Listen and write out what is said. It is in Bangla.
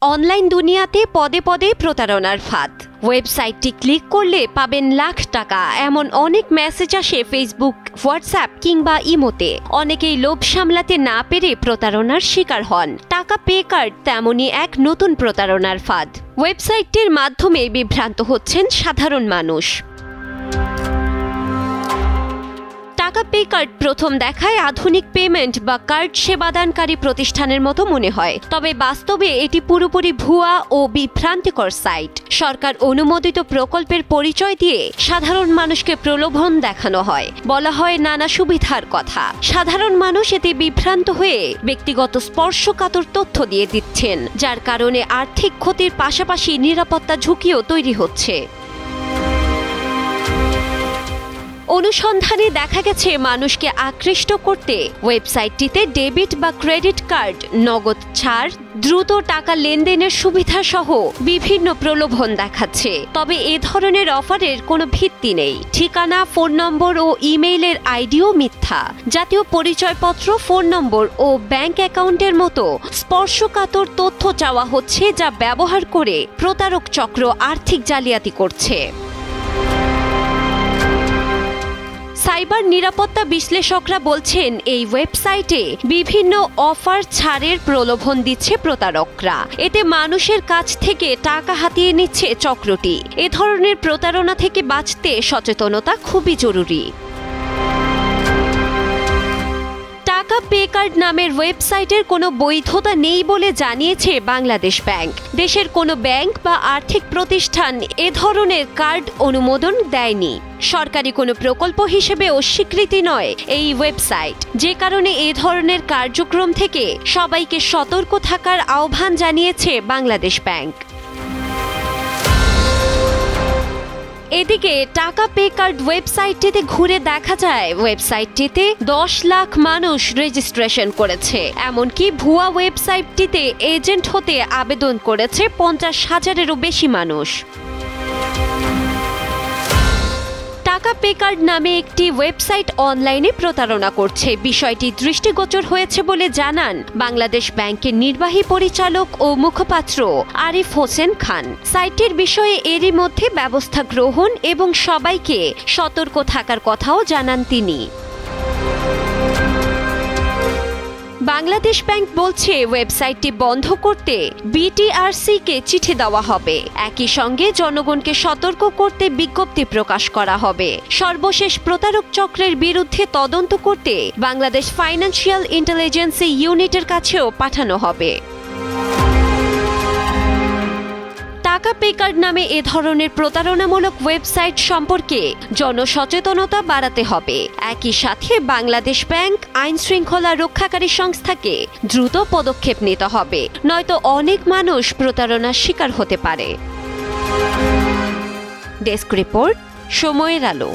অনলাইন দুনিয়াতে পদে পদে প্রতারণার ফাঁদ। ওয়েবসাইটটি ক্লিক করলে পাবেন লাখ টাকা, এমন অনেক মেসেজ আসে ফেসবুক, হোয়াটসঅ্যাপ কিংবা ইমোতে। অনেকেই লোভ সামলাতে না পেরে প্রতারণার শিকার হন। টাকা পে কার্ড তেমনই এক নতুন প্রতারণার ফাঁদ। ওয়েবসাইটটির মাধ্যমে বিভ্রান্ত হচ্ছেন সাধারণ মানুষ। টাকা পে কার্ড প্রথম দেখায় আধুনিক পেমেন্ট বা কার্ড সেবাদানকারী প্রতিষ্ঠানের মতো মনে হয়, তবে বাস্তবে এটি পুরোপুরি ভুয়া ও বিভ্রান্তিকর সাইট। সরকার অনুমোদিত প্রকল্পের পরিচয় দিয়ে সাধারণ মানুষকে প্রলোভন দেখানো হয়, বলা হয় নানা সুবিধার কথা। সাধারণ মানুষ এতে বিভ্রান্ত হয়ে ব্যক্তিগত স্পর্শকাতর তথ্য দিয়ে দিচ্ছেন, যার কারণে আর্থিক ক্ষতির পাশাপাশি নিরাপত্তা ঝুঁকিও তৈরি হচ্ছে। অনুসন্ধানে দেখা গেছে মানুষকে আকৃষ্ট করতে ওয়েবসাইটটিতে ডেবিট বা ক্রেডিট কার্ড, নগদ ছাড়, দ্রুত টাকা লেনদেনের সুবিধা সহ বিভিন্ন প্রলোভন দেখাচ্ছে। তবে এ ধরনের অফারের কোনো ভিত্তি নেই। ঠিকানা, ফোন নম্বর ও ইমেইলের আইডিও মিথ্যা। জাতীয় পরিচয়পত্র, ফোন নম্বর ও ব্যাংক অ্যাকাউন্টের মতো স্পর্শকাতর তথ্য চাওয়া হচ্ছে, যা ব্যবহার করে প্রতারক চক্র আর্থিক জালিয়াতি করছে। সাইবার নিরাপত্তা বিশ্লেষকরা বলছেন, এই ওয়েবসাইটে বিভিন্ন অফার, ছাড়ের প্রলোভন দিচ্ছে প্রতারকরা। এতে মানুষের কাছ থেকে টাকা হাতিয়ে নিচ্ছে চক্রটি। এ ধরনের প্রতারণা থেকে বাঁচতে সচেতনতা খুবই জরুরি। টাকা পে কার্ড নামের ওয়েবসাইটের কোনো বৈধতা নেই বলে জানিয়েছে বাংলাদেশ ব্যাংক। দেশের কোনো ব্যাংক বা আর্থিক প্রতিষ্ঠান এ ধরনের কার্ড অনুমোদন দেয়নি। সরকারি কোনো প্রকল্প হিসেবেও স্বীকৃতি নয় এই ওয়েবসাইট, যে কারণে এ ধরনের কার্যক্রম থেকে সবাইকে সতর্ক থাকার আহ্বান জানিয়েছে বাংলাদেশ ব্যাংক। এদিকে টাকা পে কার্ড ওয়েবসাইটটিতে ঘুরে দেখা যায়, ওয়েবসাইটটিতে 10 লাখ মানুষ রেজিস্ট্রেশন করেছে। এমনকি ভুয়া ওয়েবসাইটটিতে এজেন্ট হতে আবেদন করেছে 50,000-এরও বেশি মানুষ। টাকা পে কার্ড নামে একটি ওয়েবসাইট অনলাইনে প্রতারণা করছে, বিষয়টি দৃষ্টিগোচর হয়েছে বলে জানান বাংলাদেশ ব্যাংকের নির্বাহী পরিচালক ও মুখপাত্র আরিফ হোসেন খান। সাইটটির বিষয়ে এরই মধ্যে ব্যবস্থা গ্রহণ এবং সবাইকে সতর্ক থাকার কথাও জানান তিনি। বাংলাদেশ ব্যাংক বলছে, ওয়েবসাইটটি বন্ধ করতে বিটিআরসি-কে চিঠি দেওয়া হবে। একই সঙ্গে জনগণকে সতর্ক করতে বিজ্ঞপ্তি প্রকাশ করা হবে। সর্বশেষ প্রতারক চক্রের বিরুদ্ধে তদন্ত করতে বাংলাদেশ ফাইন্যান্সিয়াল ইন্টেলিজেন্স ইউনিটের কাছেও পাঠানো হবে। টাকা পে কার্ড নামে এ ধরনের প্রতারণামূলক ওয়েবসাইট সম্পর্কে জনসচেতনতা বাড়াতে হবে। একই সাথে বাংলাদেশ ব্যাংক আইন শৃঙ্খলা রক্ষাকারী সংস্থাকে দ্রুত পদক্ষেপ নিতে হবে, নয়তো অনেক মানুষ প্রতারণার শিকার হতে পারে। ডেস্ক রিপোর্ট, সময়ের আলো।